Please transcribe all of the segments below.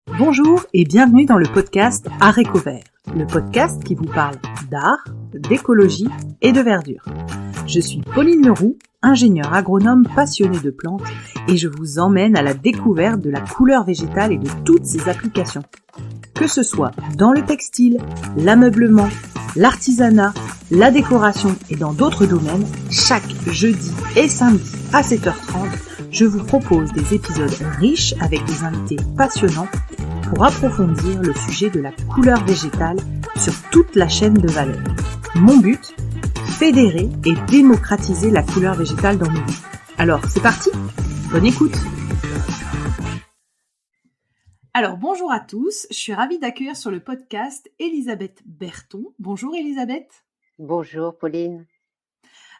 Bonjour et bienvenue dans le podcast Haricots Verts, le podcast qui vous parle d'art, d'écologie et de verdure. Je suis Pauline Leroux, ingénieure agronome passionnée de plantes et je vous emmène à la découverte de la couleur végétale et de toutes ses applications. Que ce soit dans le textile, l'ameublement, l'artisanat, la décoration et dans d'autres domaines, chaque jeudi et samedi à 7h30, je vous propose des épisodes riches avec des invités passionnants pour approfondir le sujet de la couleur végétale sur toute la chaîne de valeur. Mon but, fédérer et démocratiser la couleur végétale dans nos vies. Alors, c'est parti, bonne écoute. Alors, bonjour à tous, je suis ravie d'accueillir sur le podcast Elisabeth Berton. Bonjour Elisabeth. Bonjour Pauline.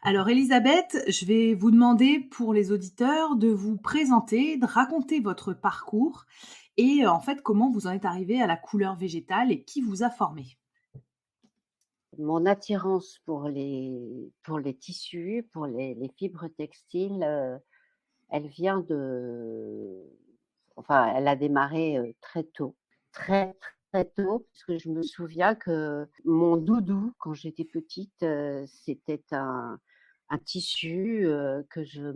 Alors Elisabeth, je vais vous demander pour les auditeurs de vous présenter, de raconter votre parcours et en fait comment vous en êtes arrivée à la couleur végétale et qui vous a formé. Mon attirance pour les tissus, pour les fibres textiles, elle vient elle a démarré très tôt, très très tôt, parce que je me souviens que mon doudou quand j'étais petite, c'était un tissu que je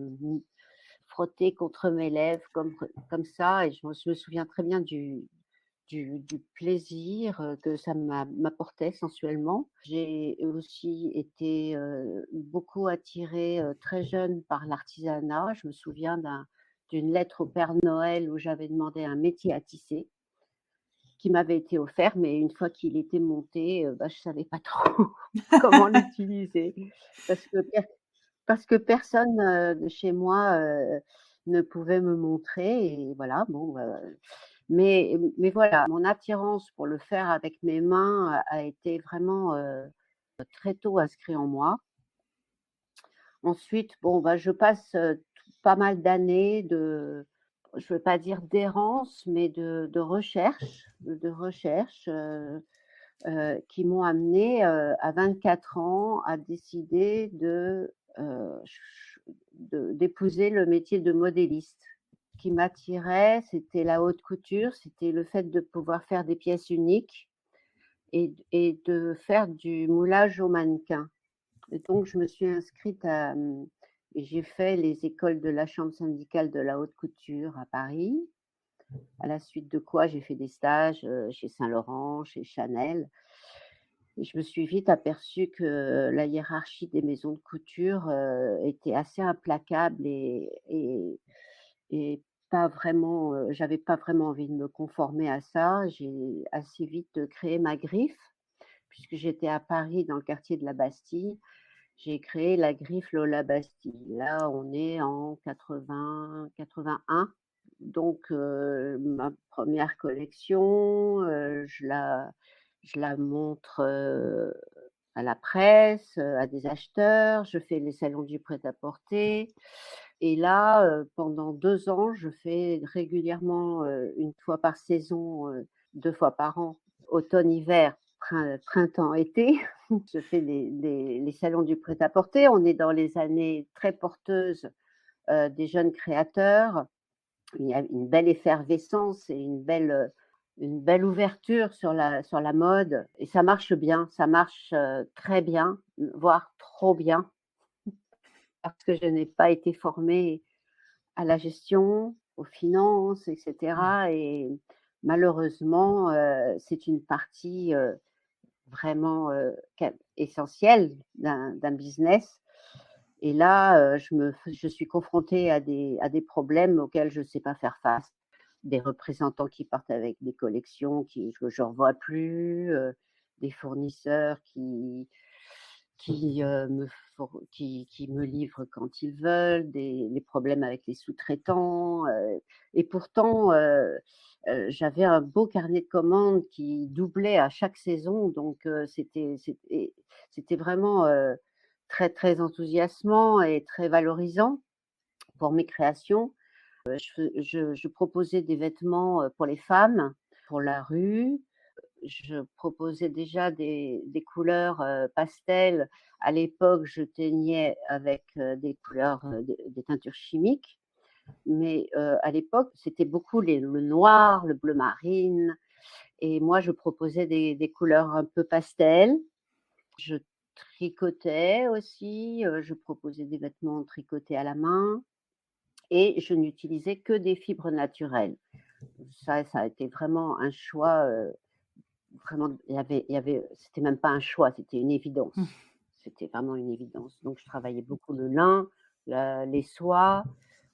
frottais contre mes lèvres comme ça, et je me souviens très bien du plaisir que ça m'apportait sensuellement. J'ai aussi été beaucoup attirée très jeune par l'artisanat. Je me souviens d'une lettre au Père Noël où j'avais demandé un métier à tisser qui m'avait été offert, mais une fois qu'il était monté, je ne savais pas trop comment l'utiliser parce que personne de chez moi ne pouvait me montrer, et voilà, bon. Mais voilà, mon attirance pour le faire avec mes mains a été vraiment très tôt inscrit en moi. Ensuite, je passe pas mal d'années je ne veux pas dire d'errance, mais de recherche qui m'ont amenée à 24 ans à décider d'épouser le métier de modéliste. Ce qui m'attirait, c'était la haute couture, c'était le fait de pouvoir faire des pièces uniques et de faire du moulage au mannequin. Et donc, je me suis inscrite et j'ai fait les écoles de la Chambre syndicale de la haute couture à Paris, à la suite de quoi j'ai fait des stages chez Saint-Laurent, chez Chanel. Et je me suis vite aperçue que la hiérarchie des maisons de couture était assez implacable et pas vraiment, j'avais pas vraiment envie de me conformer à ça. J'ai assez vite créé ma griffe, puisque j'étais à Paris dans le quartier de la Bastille. J'ai créé la griffe Lola Bastille. Là, on est en 81. Donc, ma première collection, je la montre à la presse, à des acheteurs. Je fais les salons du prêt-à-porter. Et là, pendant 2 ans, je fais régulièrement, 1 fois par saison, 2 fois par an, automne-hiver, printemps-été. Je fais les salons du prêt-à-porter. On est dans les années très porteuses des jeunes créateurs. Il y a une belle effervescence et une belle ouverture sur la mode, et ça marche bien, ça marche très bien, voire trop bien, parce que je n'ai pas été formée à la gestion, aux finances, etc. Et malheureusement, c'est une partie vraiment essentielle d'un business. Et là, je suis confrontée à des problèmes auxquels je ne sais pas faire face. Des représentants qui partent avec des collections que je ne revois plus, des fournisseurs qui me livrent quand ils veulent, des problèmes avec les sous-traitants. Et pourtant, j'avais un beau carnet de commandes qui doublait à chaque saison. Donc, c'était vraiment très, très enthousiasmant et très valorisant pour mes créations. Je proposais des vêtements pour les femmes, pour la rue. Je proposais déjà des couleurs pastel. À l'époque, je teignais avec des couleurs, des teintures chimiques. mais à l'époque, c'était beaucoup le noir, le bleu marine, et moi, je proposais des couleurs un peu pastel. Je tricotais aussi, je proposais des vêtements tricotés à la main et je n'utilisais que des fibres naturelles. Ça a été vraiment un choix, vraiment, c'était même pas un choix, c'était une évidence. C'était vraiment une évidence. Donc je travaillais beaucoup le lin, les soies,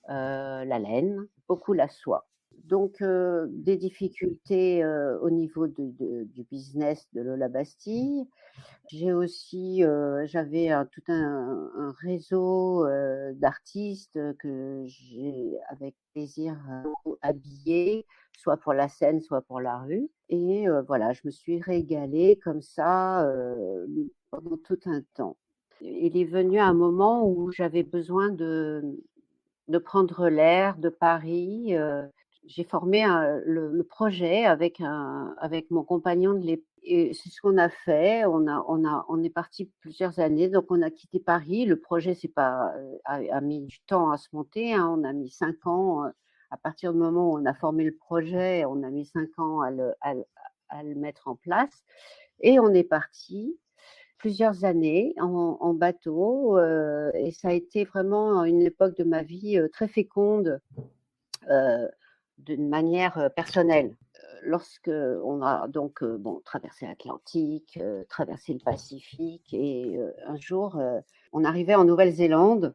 la laine, beaucoup la soie. Donc des difficultés, au niveau du business de Lola Bastille. J'ai aussi, j'avais tout un réseau, d'artistes, que j'ai avec plaisir, habillés, soit pour la scène, soit pour la rue et voilà, je me suis régalée comme ça, pendant tout un temps. Il est venu un moment où j'avais besoin de prendre l'air de Paris, j'ai formé le projet avec mon compagnon de l'époque et c'est ce qu'on a fait. On est parti plusieurs années, donc on a quitté Paris. Le projet a mis du temps à se monter, hein. On a mis 5 ans, à partir du moment où on a formé le projet, on a mis 5 ans à le mettre en place et on est parti plusieurs années en bateau, et ça a été vraiment une époque de ma vie, très féconde, d'une manière, personnelle. Lorsque on a donc, traversé l'Atlantique, traversé le Pacifique et un jour, on arrivait en Nouvelle-Zélande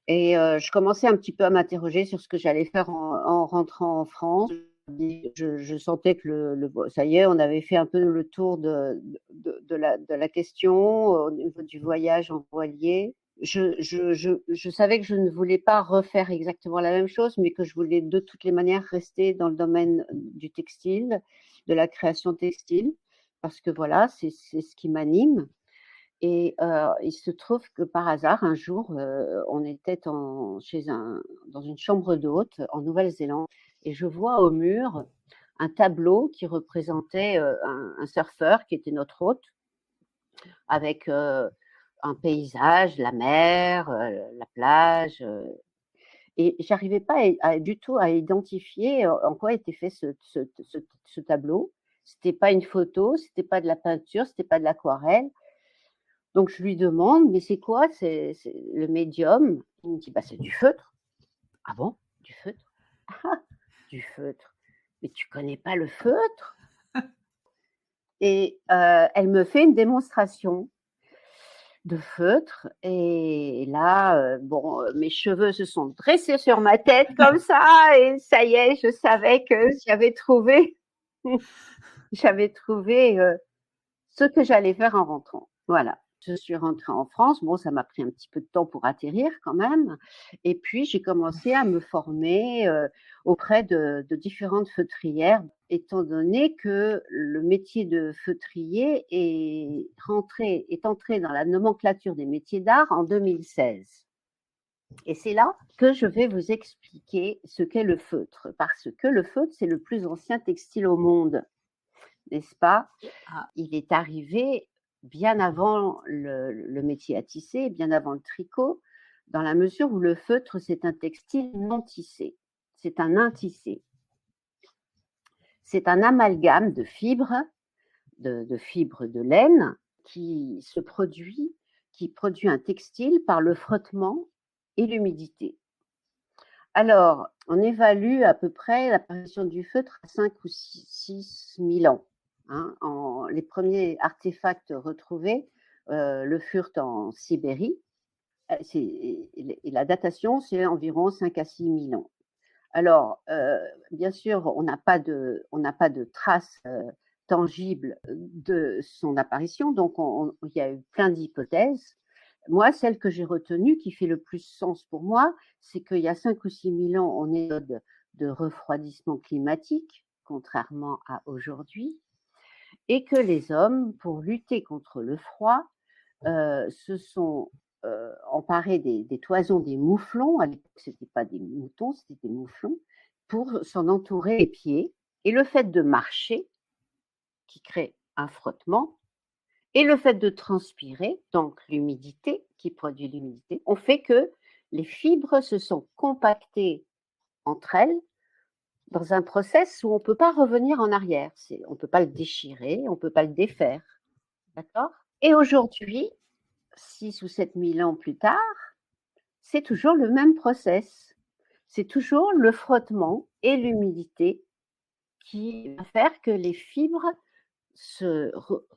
et je commençais un petit peu à m'interroger sur ce que j'allais faire en rentrant en France. Je sentais que ça y est, on avait fait un peu le tour de la question au niveau du voyage en voilier. Je savais que je ne voulais pas refaire exactement la même chose, mais que je voulais de toutes les manières rester dans le domaine du textile, de la création textile, parce que voilà, c'est ce qui m'anime. Et il se trouve que par hasard, un jour, on était dans une chambre d'hôte en Nouvelle-Zélande et je vois au mur un tableau qui représentait, un surfeur qui était notre hôte avec, un paysage, la mer, la plage, et j'arrivais pas du tout à identifier, en quoi était fait ce tableau. C'était pas une photo, c'était pas de la peinture, c'était pas de l'aquarelle. Donc je lui demande: «Mais c'est quoi? C'est le médium?» Il me dit: «Bah, c'est du feutre». «Ah bon? Du feutre? Ah! Du feutre? Mais tu connais pas le feutre?» Et elle me fait une démonstration de feutre et là, mes cheveux se sont dressés sur ma tête comme ça et ça y est, je savais que j'avais trouvé, ce que j'allais faire en rentrant. Voilà. Je suis rentrée en France. Bon, ça m'a pris un petit peu de temps pour atterrir quand même. Et puis, j'ai commencé à me former auprès de différentes feutrières, étant donné que le métier de feutrier est entré dans la nomenclature des métiers d'art en 2016. Et c'est là que je vais vous expliquer ce qu'est le feutre, parce que le feutre, c'est le plus ancien textile au monde, n'est-ce pas? Il est arrivé bien avant le métier à tisser, bien avant le tricot, dans la mesure où le feutre, c'est un textile non tissé. C'est un intissé. C'est un amalgame de fibres, de fibres de laine qui produit un textile par le frottement et l'humidité. Alors, on évalue à peu près l'apparition du feutre à 5 ou 6 000 ans. Hein, les premiers artefacts retrouvés le furent en Sibérie. Et la datation, c'est environ 5 à 6 000 ans. Alors, bien sûr, on n'a pas de traces tangibles de son apparition, donc il y a eu plein d'hypothèses. Moi, celle que j'ai retenue, qui fait le plus sens pour moi, c'est qu'il y a 5 ou 6 000 ans, on est de refroidissement climatique, contrairement à aujourd'hui, et que les hommes, pour lutter contre le froid, se sont emparés des toisons des mouflons. À l'époque, ce n'était pas des moutons, c'était des mouflons, pour s'en entourer les pieds. Et le fait de marcher, qui crée un frottement, et le fait de transpirer, donc l'humidité, qui produit l'humidité, ont fait que les fibres se sont compactées entre elles dans un process où on ne peut pas revenir en arrière. On ne peut pas le déchirer, on ne peut pas le défaire. D'accord ? Et aujourd'hui, 6 ou 7 000 ans plus tard, c'est toujours le même process. C'est toujours le frottement et l'humidité qui va faire que les fibres se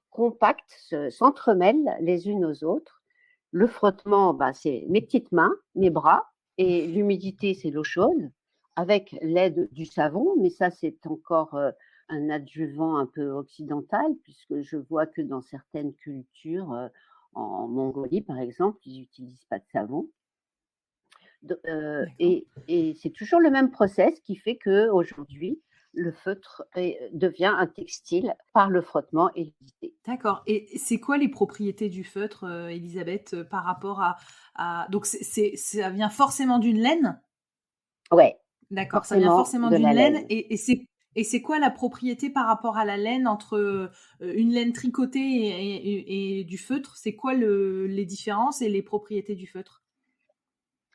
compactent, s'entremêlent les unes aux autres. Le frottement, c'est mes petites mains, mes bras, et l'humidité, c'est l'eau chaude, avec l'aide du savon, mais ça, c'est encore un adjuvant un peu occidental, puisque je vois que dans certaines cultures, en Mongolie, par exemple, ils n'utilisent pas de savon. Et c'est toujours le même process qui fait qu'aujourd'hui, le feutre devient un textile par le frottement et l'humidité. D'accord. Et c'est quoi les propriétés du feutre, Elisabeth, par rapport à... Donc, ça vient forcément d'une laine ? Ouais. D'accord, ça vient forcément de d'une la laine. Et c'est quoi la propriété par rapport à la laine entre une laine tricotée et du feutre ? C'est quoi les différences et les propriétés du feutre ?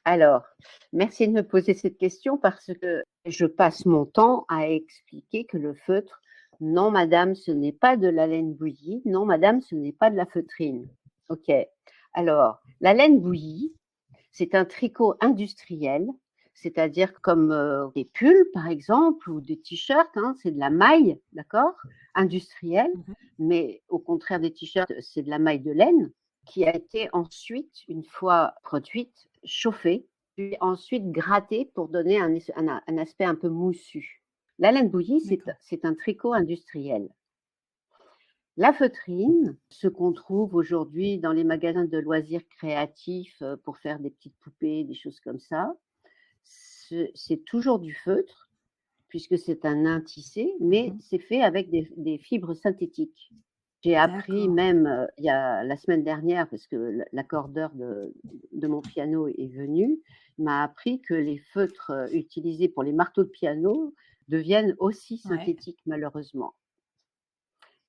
Alors, merci de me poser cette question parce que je passe mon temps à expliquer que le feutre, non madame, ce n'est pas de la laine bouillie, non madame, ce n'est pas de la feutrine. Ok, alors la laine bouillie, c'est un tricot industriel, c'est-à-dire comme des pulls par exemple ou des t-shirts, hein, c'est de la maille, d'accord, industrielle, mais au contraire des t-shirts, c'est de la maille de laine qui a été ensuite, une fois produite, chauffée, puis ensuite grattée pour donner un aspect un peu moussu. La laine bouillie, c'est un tricot industriel. La feutrine, ce qu'on trouve aujourd'hui dans les magasins de loisirs créatifs pour faire des petites poupées, des choses comme ça, c'est toujours du feutre, puisque c'est un nain tissé, mais c'est fait avec des fibres synthétiques. J'ai appris même il y a la semaine dernière, parce que l'accordeur de mon piano est venu, m'a appris que les feutres utilisés pour les marteaux de piano deviennent aussi synthétiques, malheureusement.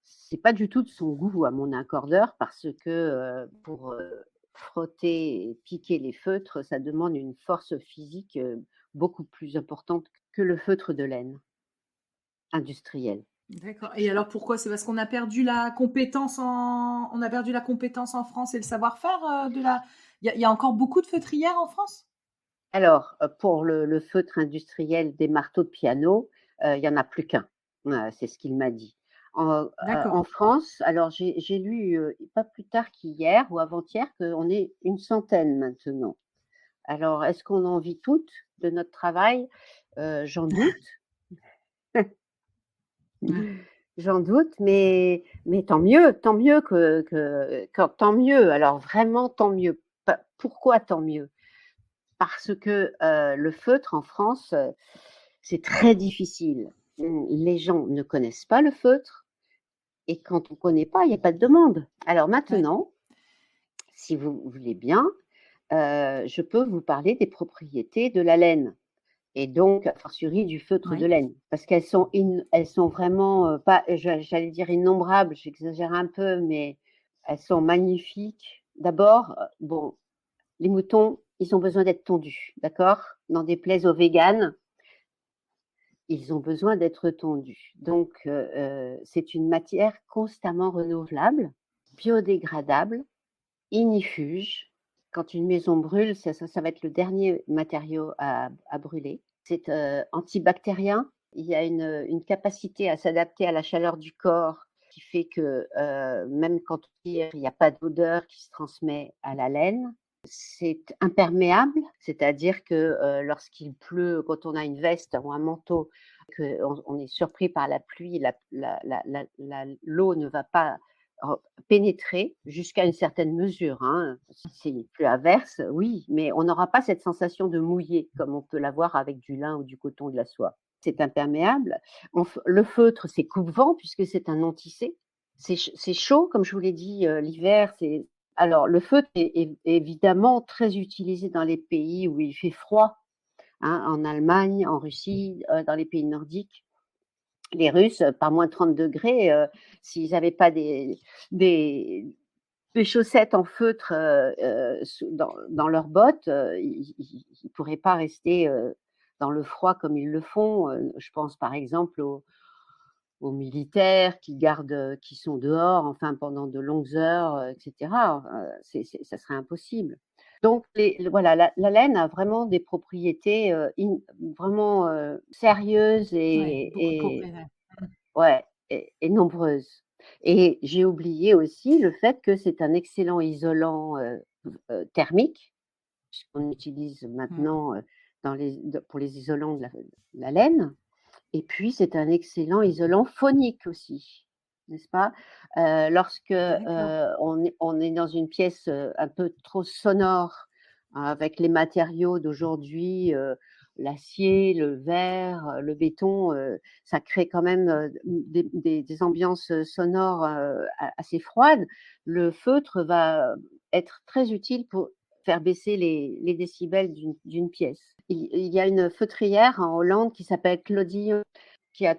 C'est pas du tout de son goût à mon accordeur, parce que pour frotter et piquer les feutres, ça demande une force physique beaucoup plus importante que le feutre de laine industriel. D'accord. Et alors pourquoi ? C'est parce qu'on a perdu la compétence en France et le savoir-faire de la. Il y a encore beaucoup de feutrières en France ? Alors, pour le feutre industriel des marteaux de piano, il y en a plus qu'un. C'est ce qu'il m'a dit. En France, alors j'ai lu pas plus tard qu'hier ou avant-hier qu'on est une centaine maintenant. Alors, est-ce qu'on en vit toutes de notre travail ? J'en doute. J'en doute, mais tant mieux tant mieux. Alors vraiment tant mieux. Pourquoi tant mieux ? Parce que le feutre en France, c'est très difficile. Les gens ne connaissent pas le feutre et quand on ne connaît pas, il n'y a pas de demande. Alors maintenant, si vous voulez bien, je peux vous parler des propriétés de la laine. Et donc, a fortiori, du feutre de laine. Parce qu'elles sont vraiment pas, j'allais dire innombrables, j'exagère un peu, mais elles sont magnifiques. D'abord, bon, les moutons, ils ont besoin d'être tondus, d'accord ? N'en déplaise aux véganes, ils ont besoin d'être tondus. Donc, c'est une matière constamment renouvelable, biodégradable, ignifuge. Quand une maison brûle, ça va être le dernier matériau à brûler. C'est antibactérien. Il y a une capacité à s'adapter à la chaleur du corps qui fait que même quand on tire, il n'y a pas d'odeur qui se transmet à la laine. C'est imperméable, c'est-à-dire que lorsqu'il pleut, quand on a une veste ou un manteau, qu'on est surpris par la pluie, l'eau ne va pas pénétrer jusqu'à une certaine mesure. Hein. Si une pluie averse, oui, mais on n'aura pas cette sensation de mouiller comme on peut l'avoir avec du lin ou du coton, de la soie. C'est imperméable. Le feutre, c'est coupe-vent puisque c'est un non-tissé. C'est chaud, comme je vous l'ai dit, l'hiver. Alors, le feutre est évidemment très utilisé dans les pays où il fait froid, hein, en Allemagne, en Russie, dans les pays nordiques. Les Russes, par moins 30 degrés, s'ils n'avaient pas des des chaussettes en feutre dans leurs bottes, ils ne pourraient pas rester dans le froid comme ils le font. Je pense par exemple aux militaires qui sont dehors, enfin pendant de longues heures, etc. Ça serait impossible. Donc voilà, la laine a vraiment des propriétés vraiment sérieuses Ouais, beaucoup de et propriétaires. ouais, et nombreuses. Et j'ai oublié aussi le fait que c'est un excellent isolant thermique, puisqu'on utilise Mmh. maintenant pour les isolants de la laine. Et puis, c'est un excellent isolant phonique aussi, n'est-ce pas? Lorsque D'accord. on est dans une pièce un peu trop sonore, avec les matériaux d'aujourd'hui, l'acier, le verre, le béton, ça crée quand même des ambiances sonores assez froides. Le feutre va être très utile pour faire baisser les décibels d'une pièce. Il y a une feutrière en Hollande qui s'appelle Claudie, qui a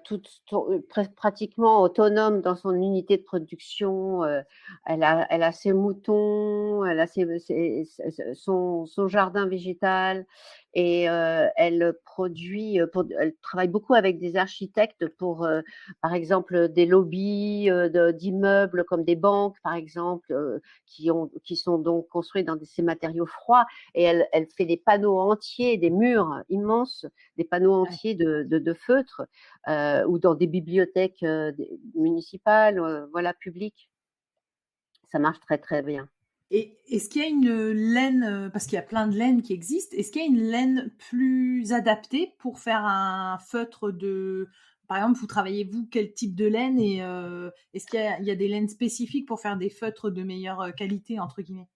pratiquement autonome dans son unité de production. Elle a ses moutons, elle a son jardin végétal et elle travaille beaucoup avec des architectes pour, par exemple, des lobbies d'immeubles comme des banques, par exemple, qui sont donc construits dans ces matériaux froids. Et elle fait des panneaux entiers, des murs immenses, des panneaux Ouais. entiers de feutre ou dans des bibliothèques municipales, voilà, publiques. Ça marche très très bien. Et est-ce qu'il y a une laine, parce qu'il y a plein de laines qui existent, est-ce qu'il y a une laine plus adaptée pour faire un feutre de par exemple, vous travaillez vous quel type de laine et est-ce qu'il y a des laines spécifiques pour faire des feutres de meilleure, «qualité» entre guillemets?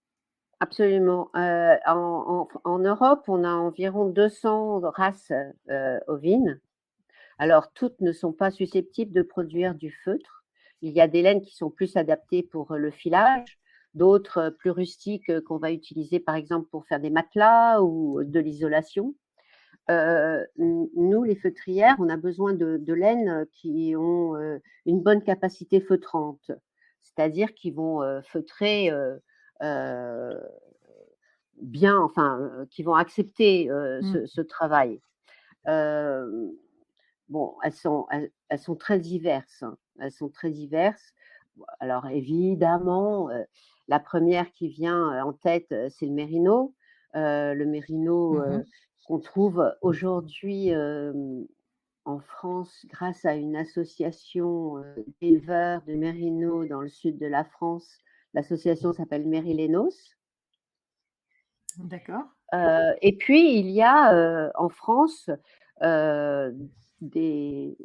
Absolument. En Europe, on a environ 200 races ovines. Alors, toutes ne sont pas susceptibles de produire du feutre. Il y a des laines qui sont plus adaptées pour le filage, d'autres plus rustiques qu'on va utiliser par exemple pour faire des matelas ou de l'isolation. Nous, les feutrières, on a besoin de laines qui ont une bonne capacité feutrante, c'est-à-dire qui vont feutrer euh, bien, enfin, qui vont accepter Mmh. ce travail. Euh, Bon, elles sont très diverses, hein. Elles sont très diverses. Bon, alors évidemment, la première qui vient en tête, c'est le mérino. Le mérino Mmh. qu'on trouve aujourd'hui en France grâce à une association d'éleveurs de mérinos dans le sud de la France. L'association s'appelle Mérilénos. D'accord. Et puis il y a en France euh, des,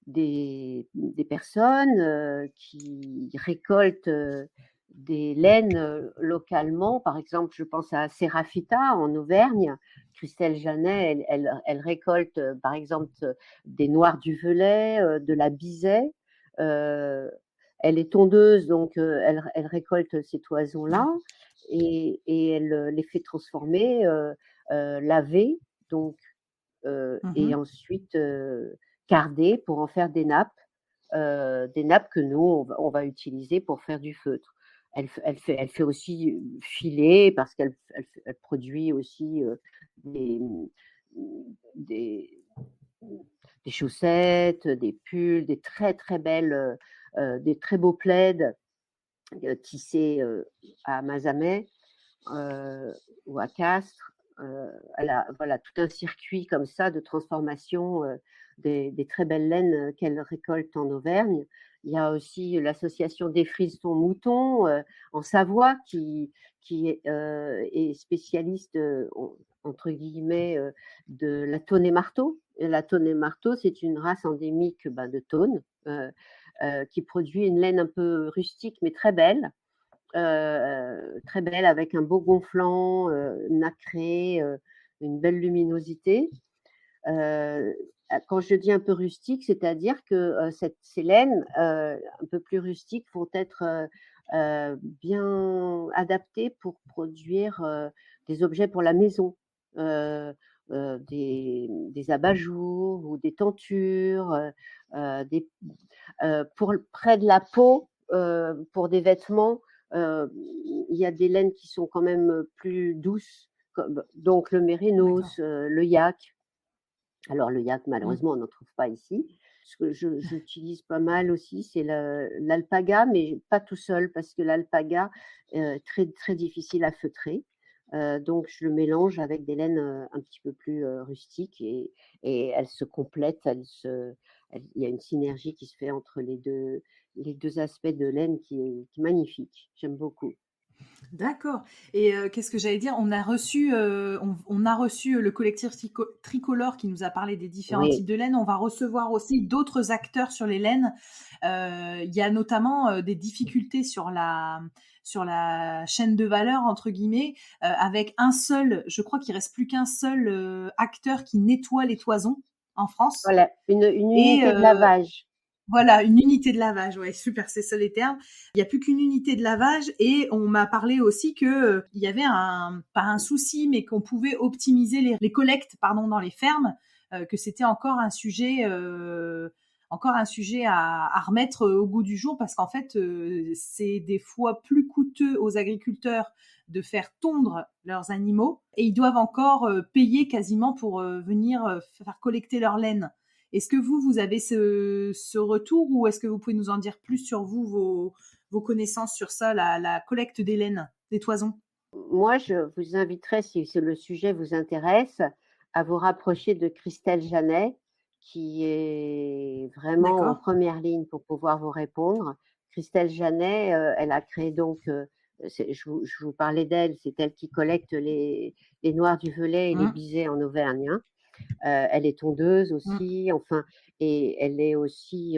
des personnes qui récoltent des laines localement. Par exemple, je pense à Sérafita en Auvergne. Christelle Janet, elle récolte par exemple des noirs du Velay, de la bisaie. Euh, Elle est tondeuse, donc elle récolte ces toisons-là et elle les fait transformer, laver, donc, et Mmh. ensuite carder pour en faire des nappes que nous, on va utiliser pour faire du feutre. Elle fait aussi filer parce elle produit aussi des, des, des chaussettes, des pulls, des très très belles, des très beaux plaids tissés à Mazamet ou à Castres. Elle a voilà, tout un circuit comme ça de transformation des très belles laines qu'elle récolte en Auvergne. Il y a aussi l'association des Frisons Moutons en Savoie est spécialiste, entre guillemets, de la Tône et Marteau. Et la Tône et Marteau, c'est une race endémique de Tône qui produit une laine un peu rustique mais très belle avec un beau gonflant nacré, une belle luminosité. Euh, Quand je dis un peu rustique, c'est-à-dire que ces laines un peu plus rustiques vont être bien adaptées pour produire des objets pour la maison, des abat-jours ou des tentures, des, pour près de la peau, pour des vêtements. Il y a des laines qui sont quand même plus douces, donc le mérinos, le yak. Alors le yak, malheureusement, on n'en trouve pas ici. Ce que j'utilise pas mal aussi, c'est l'alpaga, mais pas tout seul, parce que l'alpaga est très, très difficile à feutrer. Donc je le mélange avec des laines un petit peu plus rustiques et elles se complètent. Il y a une synergie qui se fait entre les deux aspects de laine qui est magnifique. J'aime beaucoup. D'accord. Et qu'est-ce que j'allais dire? On a reçu le collectif Tricolore qui nous a parlé des différents Oui, types de laine. On va recevoir aussi d'autres acteurs sur les laines. Il y a notamment des difficultés sur la chaîne de valeur, entre guillemets, avec je crois qu'il reste plus qu'un seul acteur qui nettoie les toisons en France. voilà, une Et unité de lavage. voilà, une unité de lavage, ouais, super, c'est ça les termes. Il y a plus qu'une unité de lavage et on m'a parlé aussi que il y avait pas un souci, mais qu'on pouvait optimiser les collectes, pardon, dans les fermes, que c'était encore un sujet à remettre au goût du jour parce qu'en fait, c'est des fois plus coûteux aux agriculteurs de faire tondre leurs animaux et ils doivent encore payer quasiment pour venir faire collecter leur laine. Est-ce que vous avez ce retour ou est-ce que vous pouvez nous en dire plus sur vos connaissances sur ça, la collecte des laines, des toisons? Moi, je vous inviterais, si le sujet vous intéresse, à vous rapprocher de Christelle Janet, qui est vraiment en D'accord. première ligne pour pouvoir vous répondre. Christelle Janet, elle a créé donc, je vous parlais d'elle, c'est elle qui collecte les noix du Velay et les Mmh. bisets en Auvergne, hein. Elle est tondeuse Mmh. aussi, enfin, et elle est aussi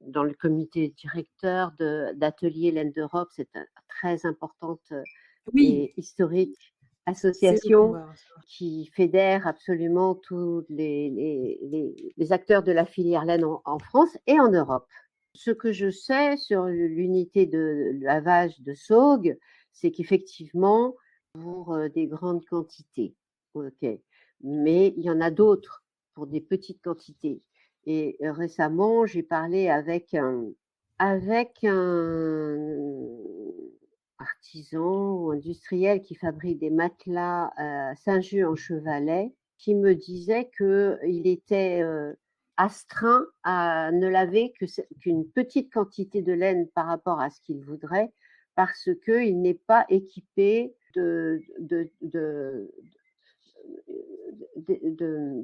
dans le comité directeur d'Atelier Laine d'Europe, c'est très importante Oui, et historique c'est eux qu'on association va recevoir. qui fédère absolument tous les acteurs de la filière laine en France et en Europe. Ce que je sais sur l'unité de lavage de Saugues, c'est qu'effectivement, pour des grandes quantités, ok, mais il y en a d'autres pour des petites quantités. Et récemment, j'ai parlé avec un artisan ou industriel qui fabrique des matelas Saint-Just-en-Chevalet, qui me disait qu'il était astreint à ne laver qu'une petite quantité de laine par rapport à ce qu'il voudrait, parce qu'il n'est pas équipé de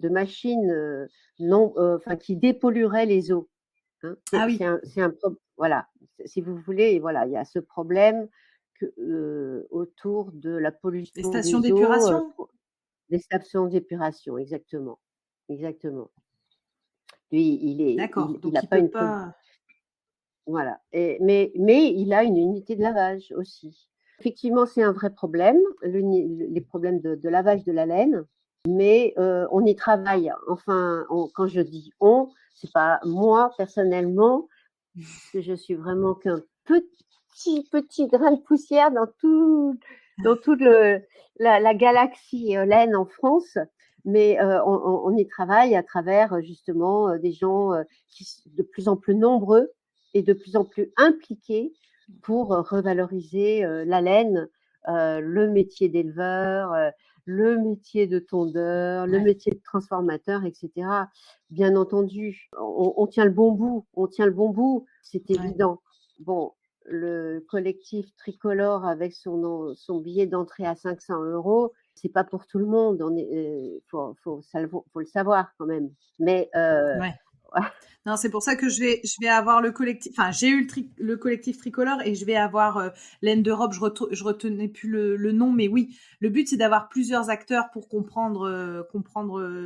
machines enfin, qui dépollueraient les eaux. Hein. Ah oui, Voilà, si vous voulez, voilà, il y a ce problème autour de la les pollution stations des eaux, d'épuration? des stations d'épuration, exactement, exactement. Lui, D'accord, il donc n'a il pas peut une pas. voilà, mais il a une unité de lavage aussi. Effectivement, c'est un vrai problème, les problèmes de lavage de la laine, mais on y travaille. Enfin, quand je dis on, c'est pas moi personnellement, parce que je suis vraiment qu'un petit grain de poussière dans toute la galaxie laine en France. Mais on y travaille à travers justement des gens qui sont de plus en plus nombreux et de plus en plus impliqués pour revaloriser la laine, le métier d'éleveur, le métier de tondeur, le Ouais. métier de transformateur, etc. Bien entendu, on tient le bon bout, on tient le bon bout, c'est Ouais. évident. Bon, le collectif Tricolore avec son billet d'entrée à 500 €, c'est pas pour tout le monde. Faut le savoir quand même. Mais Ouais. Non, c'est pour ça que je vais avoir le collectif. Enfin, j'ai eu le collectif tricolore et je vais avoir Laine d'Europe. Je retenais plus le nom, mais oui, le but c'est d'avoir plusieurs acteurs pour comprendre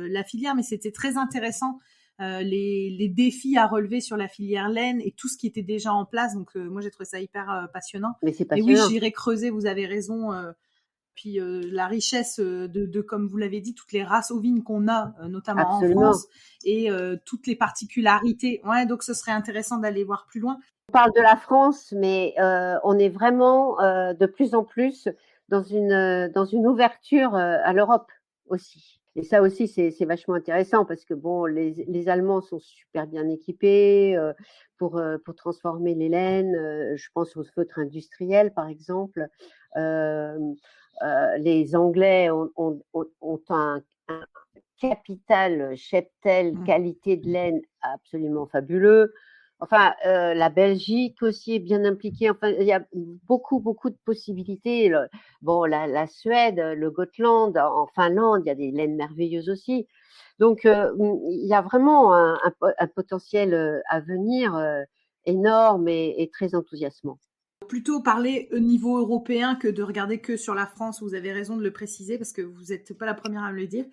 la filière. Mais c'était très intéressant les défis à relever sur la filière laine et tout ce qui était déjà en place. Donc moi j'ai trouvé ça hyper passionnant. mais c'est Mais oui, passionnant. j'irai creuser. Vous avez raison. Puis la richesse comme vous l'avez dit, toutes les races ovines qu'on a, notamment en Absolument. France, et toutes les particularités. Ouais, donc ce serait intéressant d'aller voir plus loin. On parle de la France, mais on est vraiment de plus en plus dans une ouverture à l'Europe aussi. Et ça aussi, c'est vachement intéressant parce que bon, les Allemands sont super bien équipés pour transformer les laines. Je pense aux feutres industriels, par exemple. Euh, les Anglais ont un capital cheptel qualité de laine absolument fabuleux. Enfin, la Belgique aussi est bien impliquée. Enfin, il y a beaucoup, beaucoup de possibilités. Bon, la Suède, le Gotland, en Finlande, il y a des laines merveilleuses aussi. Donc, il y a vraiment un potentiel à venir énorme et très enthousiasmant. Plutôt parler au niveau européen que de regarder que sur la France. Vous avez raison de le préciser parce que vous n'êtes pas la première à me le dire.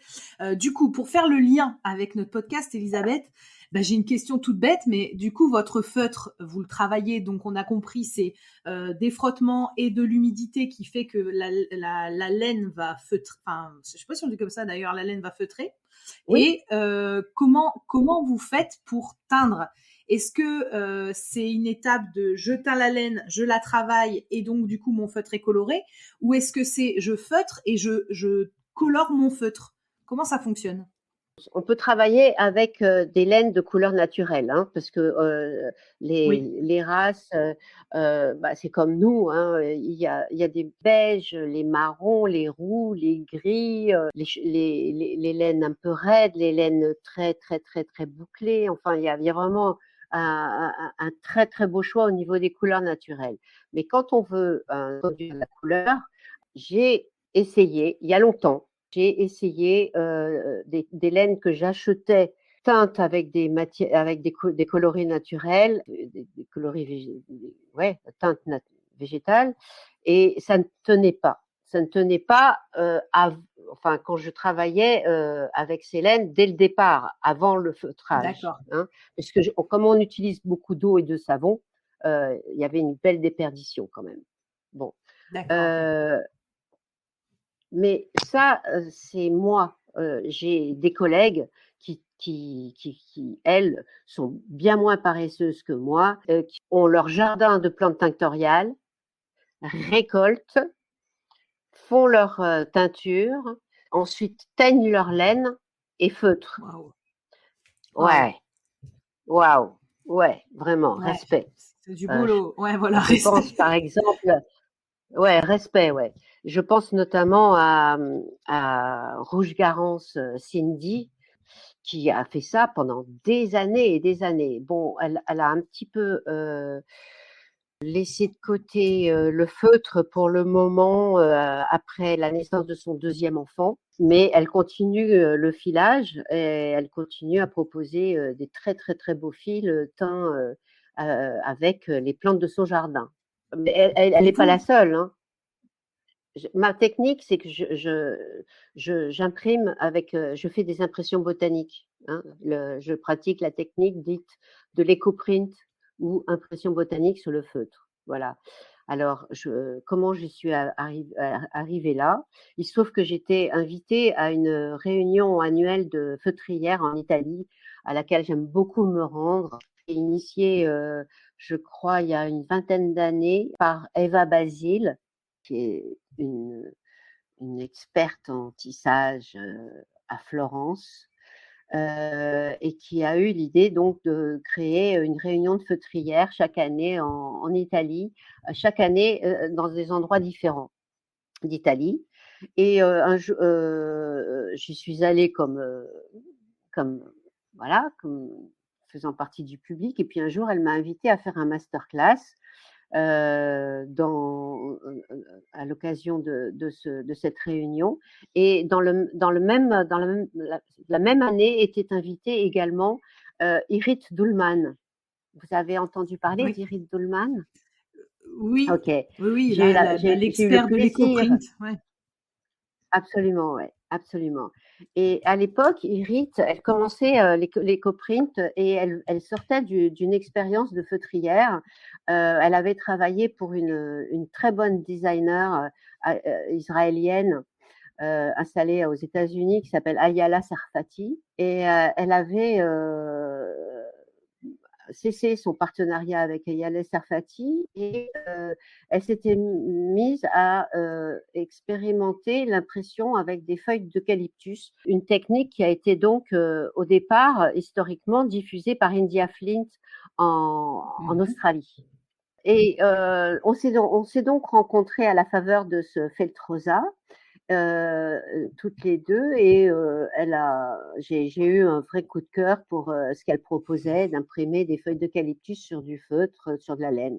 Du coup, pour faire le lien avec notre podcast, Elisabeth, j'ai une question toute bête, mais du coup, votre feutre, vous le travaillez, donc on a compris, c'est des frottements et de l'humidité qui fait que la laine va feutrer. Enfin, je sais pas si on dit comme ça d'ailleurs, la laine va feutrer. Oui. Et comment vous faites pour teindre? Est-ce que c'est une étape de je teins la laine, je la travaille et donc du coup mon feutre est coloré, ou est-ce que c'est je feutre et je colore mon feutre? Comment ça fonctionne? On peut travailler avec des laines de couleur naturelle, hein, parce que Oui. les races, c'est comme nous, hein, il y a des beiges, les marrons, les roux, les gris, les laines un peu raides, les laines très très très très bouclées. Enfin, il y a vraiment un très très beau choix au niveau des couleurs naturelles. Mais quand on veut produire la couleur, j'ai essayé il y a longtemps. J'ai essayé des laines que j'achetais teintes avec des matières, avec des coloris naturels, des coloris teintes végétales, et ça ne tenait pas. Ça ne tenait pas enfin quand je travaillais avec ces laines dès le départ, avant le feutrage, D'accord. hein, parce que comme on utilise beaucoup d'eau et de savon, il y avait une belle déperdition quand même. Bon. D'accord, ok. Euh, mais ça, c'est moi. J'ai des collègues qui, elles, sont bien moins paresseuses que moi, qui ont leur jardin de plantes tinctoriales, récoltent, font leur teinture, ensuite teignent leur laine et feutrent. Waouh. Waouh. Ouais, waouh, ouais, vraiment, Ouais. respect. C'est du Je, boulot. Ouais, voilà, je pense respect. par exemple, ouais, respect, ouais. Je pense notamment à Rouge Garance Cindy, qui a fait ça pendant des années et des années. Bon, elle a un petit peu laissé de côté le feutre pour le moment après la naissance de son deuxième enfant, mais elle continue le filage et elle continue à proposer des très très très beaux fils teints avec les plantes de son jardin. Mais elle Et n'est pas la vous, seule, hein. Ma technique, c'est que j'imprime avec, je fais des impressions botaniques, hein. Je pratique la technique dite de l'éco-print ou impression botanique sur le feutre. Voilà. Alors, comment j'y suis arrivée là? Il se trouve que j'étais invitée à une réunion annuelle de feutrières en Italie, à laquelle j'aime beaucoup me rendre. J'ai initiée, je crois, il y a une vingtaine d'années par Eva Basile, qui est une experte en tissage à Florence et qui a eu l'idée donc de créer une réunion de feutrières chaque année en Italie, chaque année dans des endroits différents d'Italie. Et j'y suis allée comme voilà, comme faisant partie du public. Et puis un jour, elle m'a invitée à faire un masterclass à l'occasion de cette réunion. Et la même année était invitée également Irit Dullmann. Vous avez entendu parler oui, d'Irit Dullmann? oui, Ok. oui, oui, J'ai eu le l'expert de plaisir. l'éco-print. Ouais. Absolument, ouais, absolument. Et à l'époque, Irit, elle commençait l'éco-print et elle sortait d'une expérience de feutrière. Elle avait travaillé pour une très bonne designer israélienne installée aux États-Unis qui s'appelle Ayala Sarfati. Et elle avait cessé son partenariat avec Ayalès Sarfati et elle s'était mise à expérimenter l'impression avec des feuilles d'eucalyptus, une technique qui a été donc au départ historiquement diffusée par India Flint en Australie. Et on s'est donc rencontrés à la faveur de ce Feltrosa, toutes les deux, et j'ai eu un vrai coup de cœur pour ce qu'elle proposait, d'imprimer des feuilles d'eucalyptus sur du feutre, sur de la laine.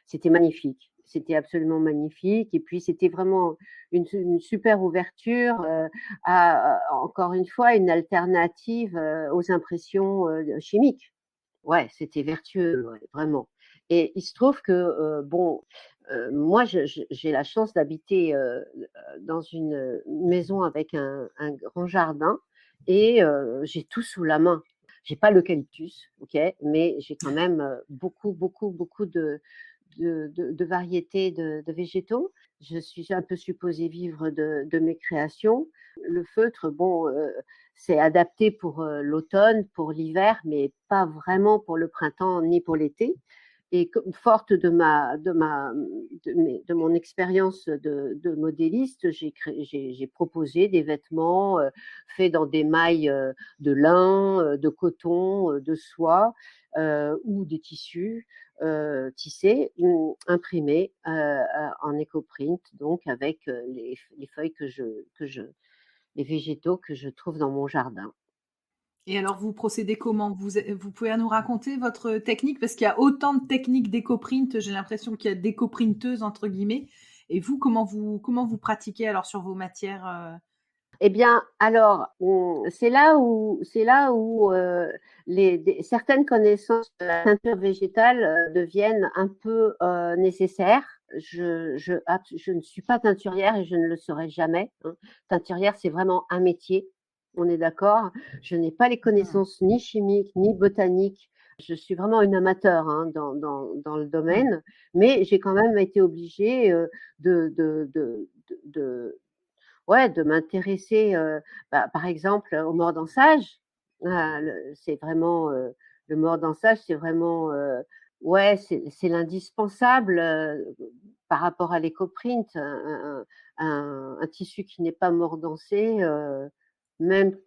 C'était magnifique, c'était absolument magnifique, et puis c'était vraiment une super ouverture encore une fois, une alternative aux impressions chimiques. Ouais, c'était vertueux, ouais, vraiment. Et il se trouve que, moi, j'ai la chance d'habiter dans une maison avec un grand jardin et j'ai tout sous la main. J'ai pas l'eucalyptus, ok, mais j'ai quand même beaucoup, beaucoup, beaucoup de variétés de végétaux. Je suis un peu supposée vivre de mes créations. Le feutre, bon, c'est adapté pour l'automne, pour l'hiver, mais pas vraiment pour le printemps ni pour l'été. Et forte de mon expérience de modéliste, j'ai proposé des vêtements faits dans des mailles de lin, de coton, de soie ou des tissus tissés, imprimés en éco-print, donc avec les feuilles les végétaux que je trouve dans mon jardin. Et alors, vous procédez comment? Vous pouvez nous raconter votre technique? Parce qu'il y a autant de techniques d'éco-print, j'ai l'impression qu'il y a d'éco-printeuses, entre guillemets. Et vous, comment vous pratiquez alors sur vos matières? Eh bien, alors, c'est là où certaines connaissances de la teinture végétale deviennent un peu nécessaires. Je ne suis pas teinturière et je ne le serai jamais, hein. Teinturière, c'est vraiment un métier, on est d'accord. Je n'ai pas les connaissances ni chimiques ni botaniques. Je suis vraiment une amateur, hein, dans le domaine, mais j'ai quand même été obligée de, de, de, de, ouais, de m'intéresser, par exemple, au mordansage. C'est vraiment le mordansage, c'est vraiment, ouais, c'est l'indispensable par rapport à l'écoprint. Un tissu qui n'est pas mordancé, même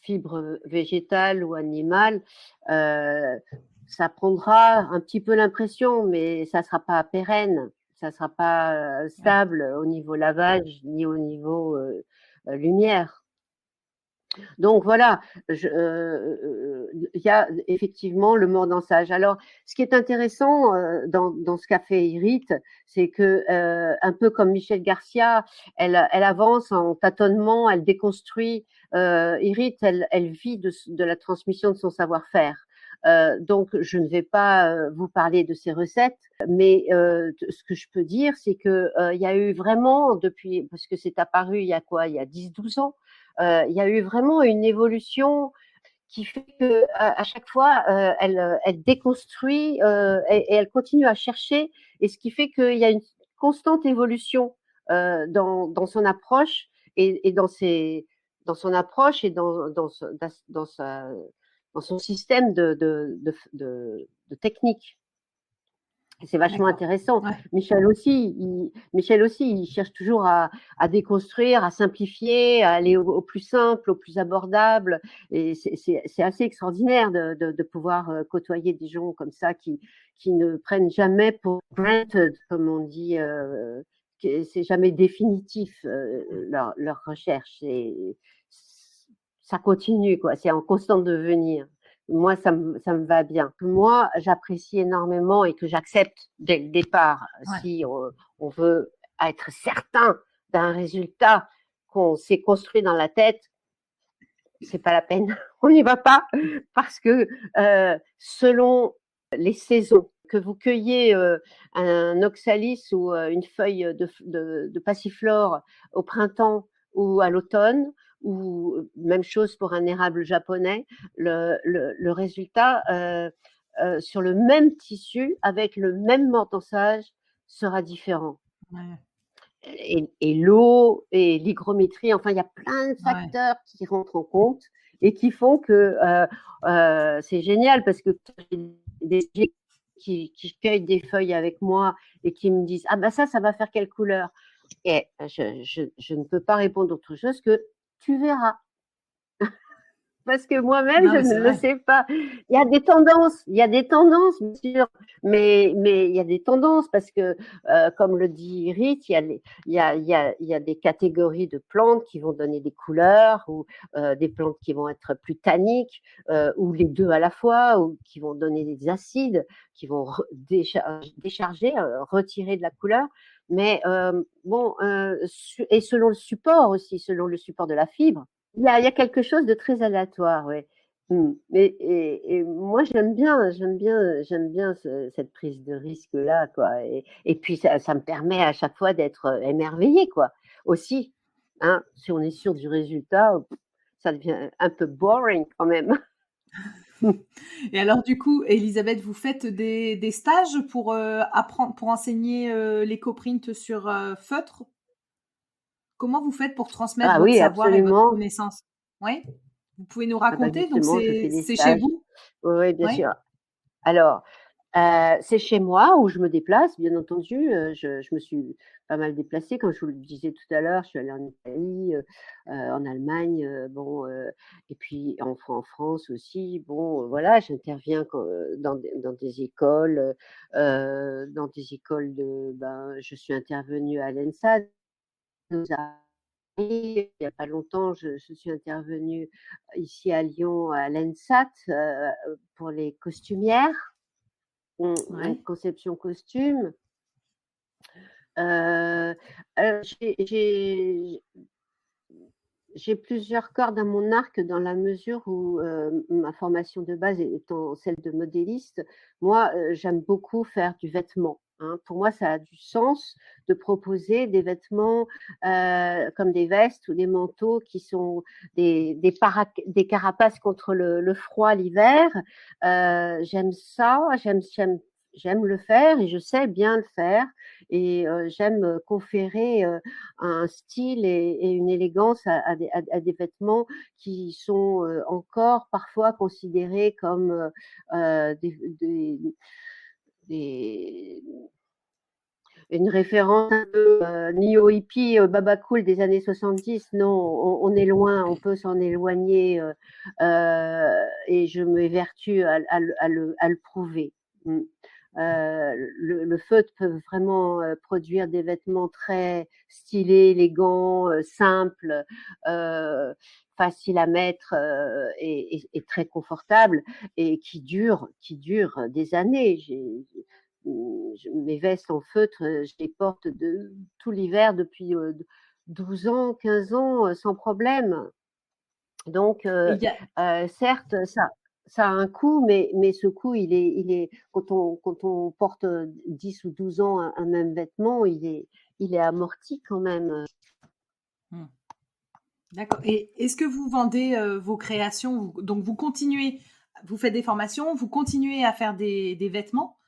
fibre végétale ou animale, ça prendra un petit peu l'impression, mais ça ne sera pas pérenne. Ça ne sera pas stable au niveau lavage ni au niveau lumière. Donc voilà, il y a effectivement le mordansage. Alors, ce qui est intéressant dans ce qu'a fait Irit, c'est que un peu comme Michel Garcia, elle avance en tâtonnement, elle déconstruit. Irit, elle vit de la transmission de son savoir-faire. Donc, je ne vais pas vous parler de ses recettes, mais ce que je peux dire, c'est que il y a eu vraiment depuis, parce que c'est apparu il y a quoi, il y a 10-12 ans, il y a eu vraiment une évolution qui fait que à chaque fois, elle déconstruit et elle continue à chercher, et ce qui fait qu'il y a une constante évolution dans son approche et dans son approche et dans son système de technique. C'est vachement intéressant. Ouais. Michel aussi, il cherche toujours à déconstruire, à simplifier, à aller au plus simple, au plus abordable. Et c'est assez extraordinaire de pouvoir côtoyer des gens comme ça qui ne prennent jamais pour granted, comme on dit. C'est jamais définitif leur recherche. Ça continue, quoi. C'est en constant devenir. Moi, ça me va bien. Moi, j'apprécie énormément et que j'accepte dès le départ. Ouais. Si on veut être certain d'un résultat qu'on s'est construit dans la tête, c'est pas la peine. On n'y va pas parce que selon les saisons, que vous cueillez un oxalis ou une feuille de passiflore au printemps ou à l'automne, ou même chose pour un érable japonais, le résultat sur le même tissu avec le même mordansage sera différent. Ouais. Et l'eau et l'hygrométrie, enfin il y a plein de facteurs qui rentrent en compte et qui font que c'est génial, parce que j'ai des qui cueillent des feuilles avec moi et qui me disent: «Ah bah ça va faire quelle couleur?» Et je ne peux pas répondre autre chose que: «Tu verras». Parce que moi-même, Non, je mais c'est ne le vrai. sais pas. Il y a des tendances, bien sûr, mais il y a des tendances parce que, comme le dit Rit, il y a des catégories de plantes qui vont donner des couleurs ou des plantes qui vont être plus tanniques ou les deux à la fois ou qui vont donner des acides, qui vont décharger, retirer de la couleur. Mais bon, et selon le support aussi, selon le support de la fibre. Il y a quelque chose de très aléatoire, ouais. Et moi j'aime bien cette prise de risque-là, quoi. Et puis ça me permet à chaque fois d'être émerveillée, quoi. Aussi, hein, si on est sûr du résultat, ça devient un peu boring quand même. Et alors du coup, Elisabeth, vous faites des stages pour apprendre, pour enseigner l'éco-print sur feutre? Comment vous faites pour transmettre Ah votre oui, savoir et votre absolument. connaissance? Oui? Vous pouvez nous Ah bah raconter? Donc justement, je fais des c'est chez stages. vous? Oui, oui, bien Oui? sûr. Alors, c'est chez moi où je me déplace, bien entendu, je me suis pas mal déplacée, comme je vous le disais tout à l'heure. Je suis allée en Italie, en Allemagne, bon, et puis en France aussi. Bon, voilà, j'interviens dans des écoles, dans des écoles je suis intervenue à l'ENSA, il y a pas longtemps, je suis intervenue ici à Lyon à l'ENSAT, pour les costumières. Ouais. Conception costume. Heu, j'ai plusieurs cordes à mon arc dans la mesure où, ma formation de base étant celle de modéliste, moi, j'aime beaucoup faire du vêtement, hein. Pour moi, ça a du sens de proposer des vêtements, comme des vestes ou des manteaux qui sont des carapaces contre le froid l'hiver. J'aime ça, j'aime le faire et je sais bien le faire et j'aime conférer, un style et une élégance à des vêtements qui sont encore parfois considérés comme des, une référence un peu néo-hippie, baba cool des années 70. Non, on est loin, on peut s'en éloigner et je m'évertue à le prouver. Mm. Le feutre peut vraiment produire des vêtements très stylés, élégants, simples, faciles à mettre et très confortables et qui durent des années. Mes vestes en feutre, je les porte tout l'hiver depuis 12 ans, 15 ans sans problème. Donc, Et il y a, certes, ça a un coût, mais ce coût, il est quand on porte 10 ou 12 ans un même vêtement, il est amorti quand même. Hmm. D'accord. Et est-ce que vous vendez vos créations? Donc vous continuez, vous faites des formations, vous continuez à faire des vêtements.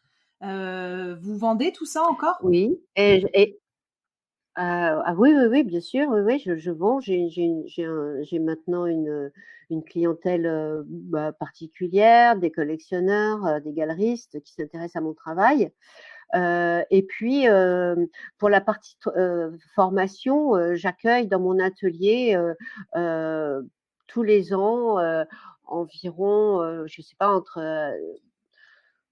Vous vendez tout ça encore? Oui, ah oui, oui, oui, bien sûr, oui, oui, je vends. J'ai maintenant une clientèle, particulière, des collectionneurs, des galeristes qui s'intéressent à mon travail. Et puis, pour la partie formation, j'accueille dans mon atelier, tous les ans, environ, je sais pas,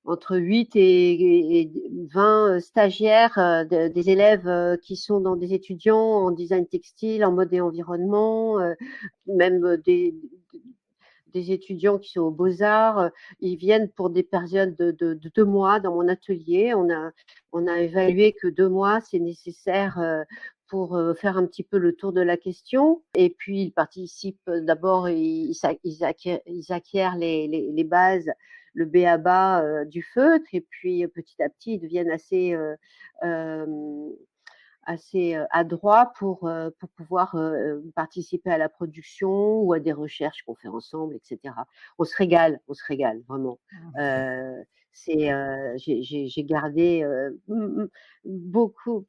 entre 8 et 20 stagiaires, des élèves qui sont dans des étudiants en design textile, en mode et environnement, même des étudiants qui sont aux beaux-arts. Ils viennent pour des périodes de 2 mois dans mon atelier. On a évalué que 2 mois, c'est nécessaire pour faire un petit peu le tour de la question. Et puis, ils participent d'abord, ils acquièrent les bases, le b.a-ba du feutre. Et puis, petit à petit, ils deviennent assez adroits pour pouvoir participer à la production ou à des recherches qu'on fait ensemble, etc. On se régale vraiment. Euh, J'ai gardé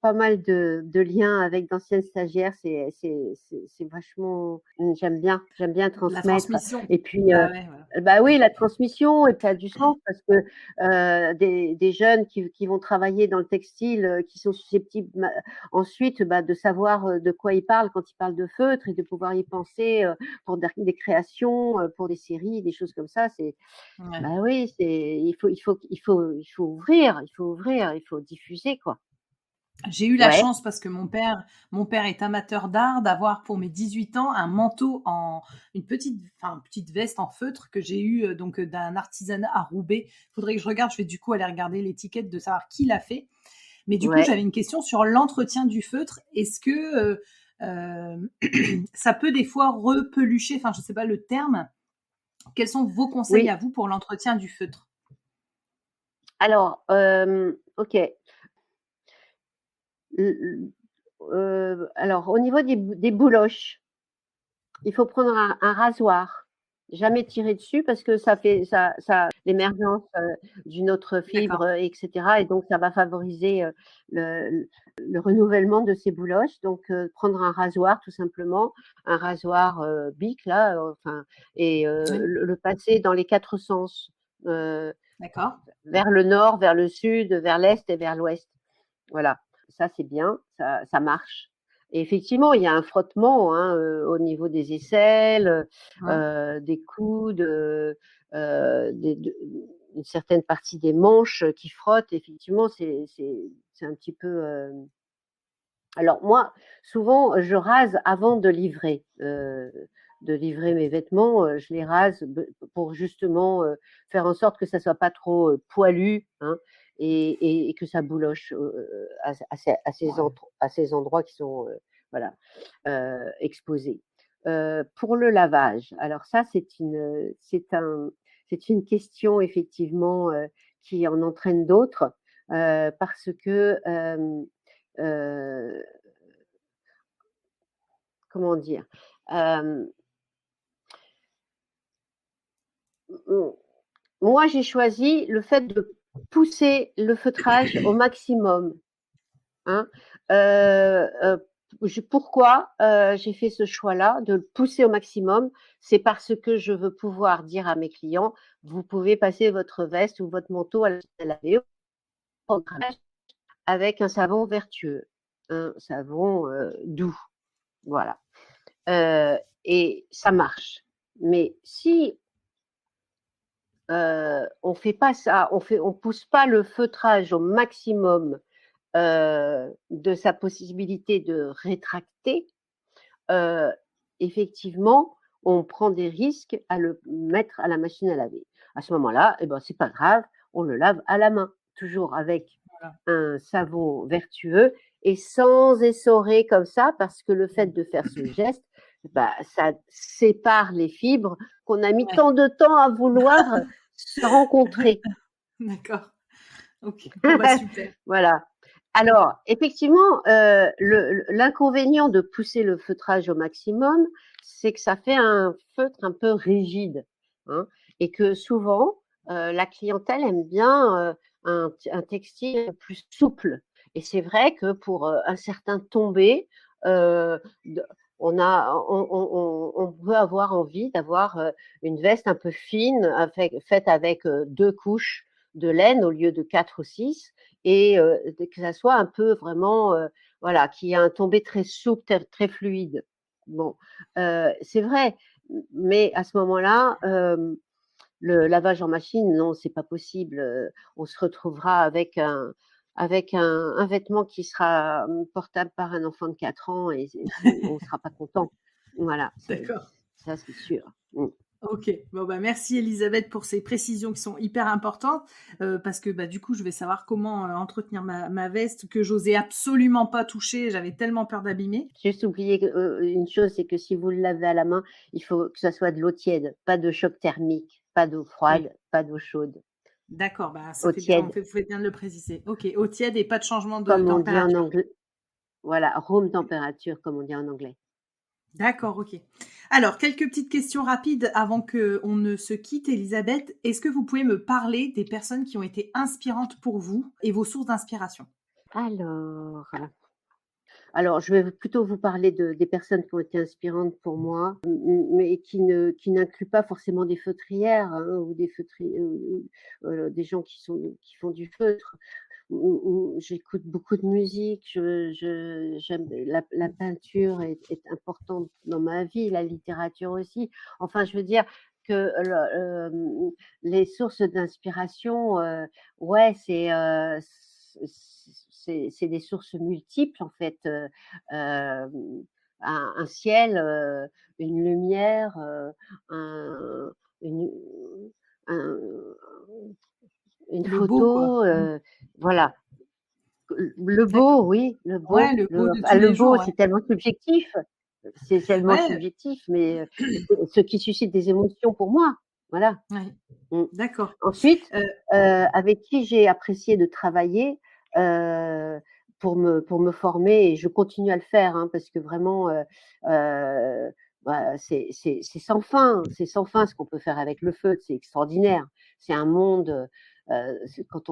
pas mal de liens avec d'anciennes stagiaires. C'est vachement. J'aime bien La transmettre. transmission. Et puis, Bah ouais, voilà. bah oui, la transmission, et ça a du sens parce que des jeunes qui vont travailler dans le textile, qui sont susceptibles ensuite de savoir de quoi ils parlent quand ils parlent de feutre et de pouvoir y penser pour des créations, pour des séries, des choses comme ça. Ouais. Bah oui, il faut ouvrir, il faut diffuser, quoi. J'ai eu la Ouais, chance parce que mon père est amateur d'art d'avoir pour mes 18 ans un manteau petite veste en feutre que j'ai eu d'un artisanat à Roubaix. Faudrait que je regarde, je vais du coup aller regarder l'étiquette de savoir qui l'a fait. Mais du coup, ouais. j'avais une question sur l'entretien du feutre. Est-ce que ça peut des fois repelucher, enfin je sais pas le terme. Quels sont vos conseils Oui. à vous pour l'entretien du feutre? Alors, OK. Alors au niveau des bouloches, il faut prendre un rasoir. Jamais tirer dessus parce que ça fait ça l'émergence, d'une autre D'accord. fibre, et cetera, et donc ça va favoriser, le le renouvellement de ces bouloches. Donc prendre un rasoir tout simplement, un rasoir, bic là, enfin, et Oui, le passer dans les 4 sens, heu, d'accord. vers le nord, vers le sud, vers l'est et vers l'ouest. Voilà, ça c'est bien, ça marche. Et effectivement, il y a un frottement, hein, au niveau des aisselles, Ouais. des coudes, des de une certaine partie des manches qui frottent. Effectivement, c'est un petit peu, alors moi, souvent, je rase avant de livrer mes vêtements, je les rase pour justement, faire en sorte que ça soit pas trop, poilu, hein, et que ça bouloche, Ouais. à ces endroits qui sont, voilà, exposés. Pour le lavage, alors ça, c'est une question effectivement, qui en entraîne d'autres, parce que, Heu, comment dire? Hem, m Moi, j'ai choisi le fait de pousser le feutrage au maximum, hein. Pourquoi, j'ai fait ce choix-là de le pousser au maximum? C'est parce que je veux pouvoir dire à mes clients: «Vous pouvez passer votre veste ou votre manteau à la laver au programme avec un savon vertueux, un savon, doux». Voilà, et ça marche. Mais si on fait pas ça, on pousse pas le feutrage au maximum, de sa possibilité de rétracter, heu, effectivement, on prend des risques à le mettre à la machine à laver. À ce moment-là, et ben, c'est pas grave, on le lave à la main, toujours avec Voilà. un savon vertueux et sans essorer comme ça, parce que le fait de faire ce geste, bah, ça sépare les fibres qu'on a mis Ouais. tant de temps à vouloir se rencontrer. D'accord. OK. Bon, bah, super. Voilà. Alors, effectivement, l'inconvénient de pousser le feutrage au maximum, c'est que ça fait un feutre un peu rigide, hein, et que souvent, la clientèle aime bien, un textile plus souple. Et c'est vrai que pour, un certain tombé, de on peut avoir envie d'avoir, une veste un peu fine faite avec, 2 couches de laine au lieu de 4 ou 6, et que ça soit un peu vraiment, voilà, qu'il y ait un tombé très souple, très fluide. Bon, c'est vrai, mais à ce moment-là, le lavage en machine, non, c'est pas possible, on se retrouvera avec un vêtement qui sera, portable par un enfant de 4 ans, et on sera pas content. Voilà, D'accord. ça c'est sûr. Mmh. OK. Bon, bah, merci Elisabeth pour ces précisions qui sont hyper importantes, parce que, bah, du coup, je vais savoir comment, entretenir ma veste que j'osais absolument pas toucher. J'avais tellement peur d'abîmer. Juste oublier que, une chose, c'est que si vous le lavez à la main, il faut que ça soit de l'eau tiède, pas de choc thermique, pas d'eau Oui. froide, pas d'eau chaude. D'accord, bah, ça Eau fait bien, tiède, vous faites bien de le préciser. OK, eau tiède et pas de changement de comme on dit en température. anglais, voilà, room temperature, comme on dit en anglais. D'accord, ok. Alors, quelques petites questions rapides avant qu'on ne se quitte, Elisabeth. Est-ce que vous pouvez me parler des personnes qui ont été inspirantes pour vous et vos sources d'inspiration? Alors alors je vais plutôt vous parler des personnes qui ont été inspirantes pour moi, mais qui n'incluent pas forcément des feutrières, hein, ou des gens qui font du feutre. Où j'écoute beaucoup de musique, j'aime la peinture est importante dans ma vie, la littérature aussi. Enfin, je veux dire que les sources d'inspiration, ouais, c'est des sources multiples en fait, un ciel, une lumière, un une un une Le beau, quoi. photo, Mmh. voilà. Le D'accord. beau, oui, Ouais, le beau de tous le les jours, beau, ouais. c'est tellement Ouais, subjectif, mais c'est ce qui suscite des émotions pour moi, voilà. ouais, Mmh. d'accord. Ensuite, Heu, avec qui j'ai apprécié de travailler, heu, pour me former et je continue à le faire, hein, parce que vraiment, bah, c'est sans fin ce qu'on peut faire avec le feu, c'est extraordinaire. C'est un monde, c'est quand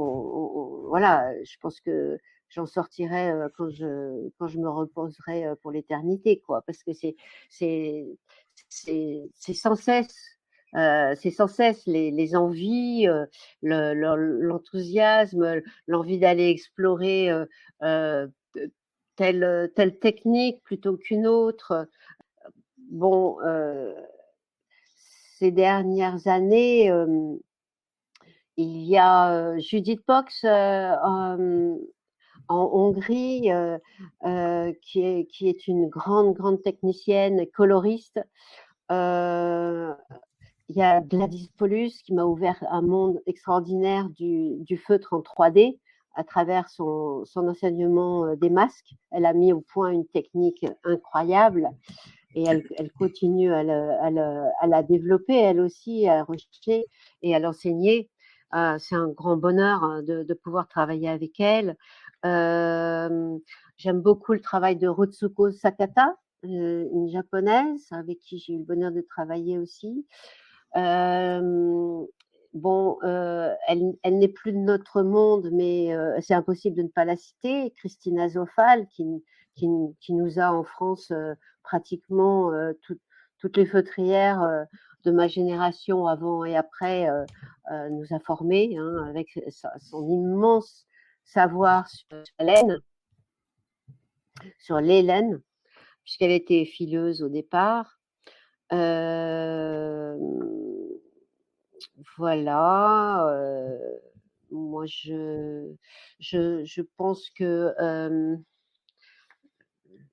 voilà, je pense que j'en sortirai, quand je me reposerai, pour l'éternité, quoi. Parce que c'est c'est sans cesse, c'est sans cesse les envies, l'enthousiasme, l'envie d'aller explorer, t telle technique plutôt qu'une autre. Bon, ces dernières années, il y a, Judith Pox, en Hongrie, qui est une grande, grande technicienne, coloriste. Heu, il y a Gladys Paulus qui m'a ouvert un monde extraordinaire du feutre en 3D à travers son enseignement, des masques. Elle a mis au point une technique incroyable et elle continue à la développer elle aussi, à rechercher et à l'enseigner. C'est un grand bonheur, de pouvoir travailler avec elle. Hem, J'aime beaucoup le travail de Rotsuko Sakata, une japonaise avec qui j'ai eu le bonheur de travailler aussi. Hem, bon, elle n'est plus de notre monde, mais c'est impossible de ne pas la citer. Christina Zoffal qui nous a en France, pratiquement, toutes les feutrières, de ma génération avant et après, nous a formés, hein, avec son immense savoir sur les laines, puisqu'elle était fileuse au départ. Hem, voilà, moi je pense que,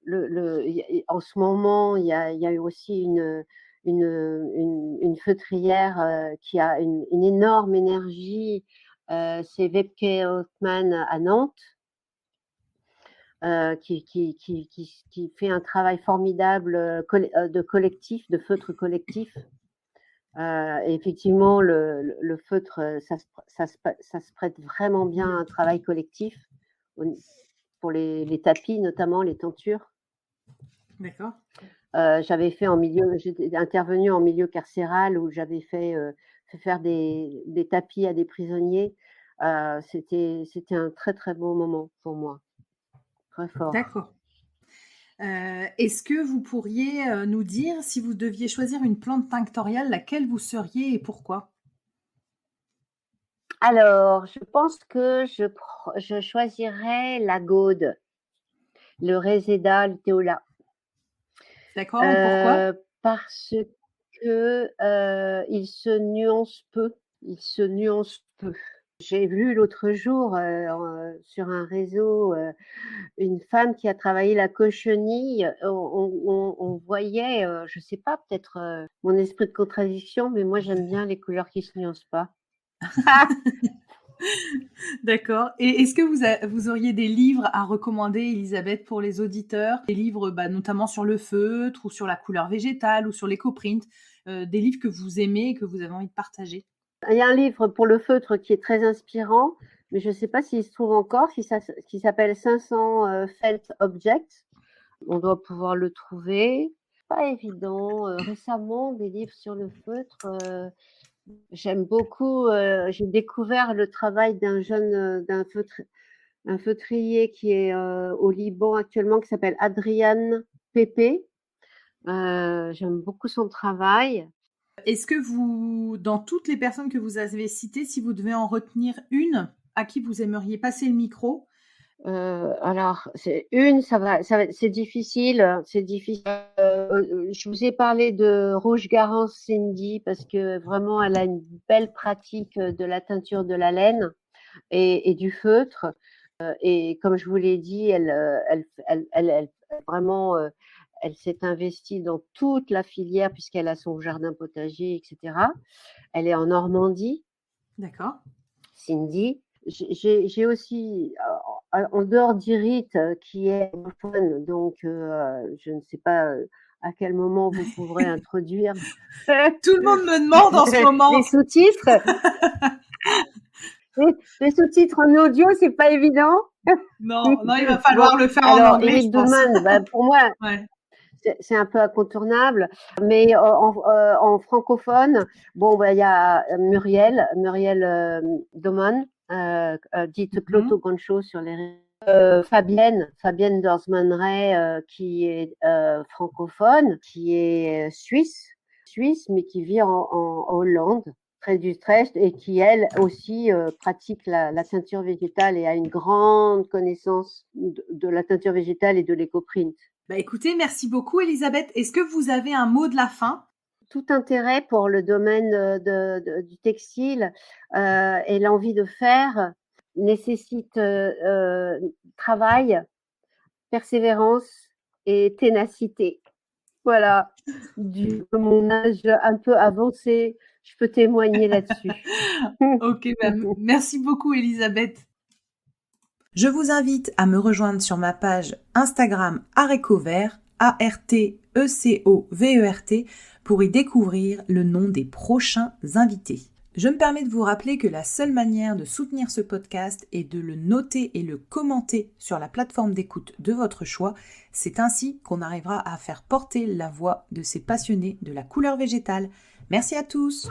il y a en ce moment, il y a eu aussi une feutrière, qui a une énorme énergie, c'est Webke Hoffmann à Nantes, qui fait un travail formidable, de collectif, de feutre collectif. Et effectivement, le feutre, ça se prête vraiment bien à un travail collectif, au pour les tapis notamment, les tentures. d'accord. J'étais intervenue en milieu carcéral où j'avais fait faire des tapis à des prisonniers. C'était un très, très beau moment pour moi, très fort. D'accord. Est-ce que vous pourriez, nous dire si vous deviez choisir une plante tinctoriale, laquelle vous seriez et pourquoi? Alors, je pense que je choisirais la gaude, le Reseda luteola, D'accord, et pourquoi? parce que, il se nuance peu. J'ai vu l'autre jour, sur un réseau, une femme qui a travaillé la cochenille. On voyait, je sais pas, peut-être, mon esprit de contradiction, mais moi j'aime bien les couleurs qui se nuancent pas. D'accord, et est-ce que vous auriez des livres à recommander, Elisabeth, pour les auditeurs? Des livres, bah, notamment sur le feutre ou sur la couleur végétale ou sur l'éco-print, des livres que vous aimez et que vous avez envie de partager? Il y a un livre pour le feutre qui est très inspirant, mais je sais pas s'il se trouve encore, qui s'appelle 500, Felt Objects. On doit pouvoir le trouver. pas évident. Récemment, des livres sur le feutre, j'aime beaucoup, j'ai découvert le travail d'un feutrier qui est, au Liban actuellement, qui s'appelle Adrian Pepe. J'aime beaucoup son travail. Est-ce que vous, dans toutes les personnes que vous avez citées, si vous devez en retenir une à qui vous aimeriez passer le micro? Alors, c'est difficile, c'est difficile. Je vous ai parlé de Rouge Garance Cindy parce que vraiment, elle a une belle pratique de la teinture de la laine et du feutre. Et comme je vous l'ai dit, elle vraiment, elle s'est investie dans toute la filière puisqu'elle a son jardin potager, etc. Elle est en Normandie, D'accord. Cindy. J'ai aussi, en dehors d'Irit, qui est anglophone, donc je ne sais pas à quel moment vous pourrez introduire Tout le monde me demande en ce moment. les sous-titres. Les sous-titres en audio, c'est pas évident. Non, il va falloir le faire en Alors, anglais, Irit je pense. Douman, pour moi, Ouais. c'est un peu incontournable, mais en francophone, il y a Muriel Doman, dite Cloto Goncho sur les réseaux. Fabienne Dorsman-Ray, qui est francophone, qui est suisse, mais qui vit en Hollande, près d'Utrecht, et qui, elle aussi, pratique la teinture végétale et a une grande connaissance de la teinture végétale et de l'écoprint. Écoutez, merci beaucoup Elisabeth. Est-ce que vous avez un mot de la fin? Tout intérêt pour le domaine du textile et l'envie de faire nécessite travail, persévérance et ténacité. Voilà, de mon âge un peu avancé, je peux témoigner là-dessus. Ok, merci beaucoup Elisabeth. Je vous invite à me rejoindre sur ma page Instagram Arécovert, ARTECOVERT, pour y découvrir le nom des prochains invités. Je me permets de vous rappeler que la seule manière de soutenir ce podcast est de le noter et le commenter sur la plateforme d'écoute de votre choix. C'est ainsi qu'on arrivera à faire porter la voix de ces passionnés de la couleur végétale. Merci à tous!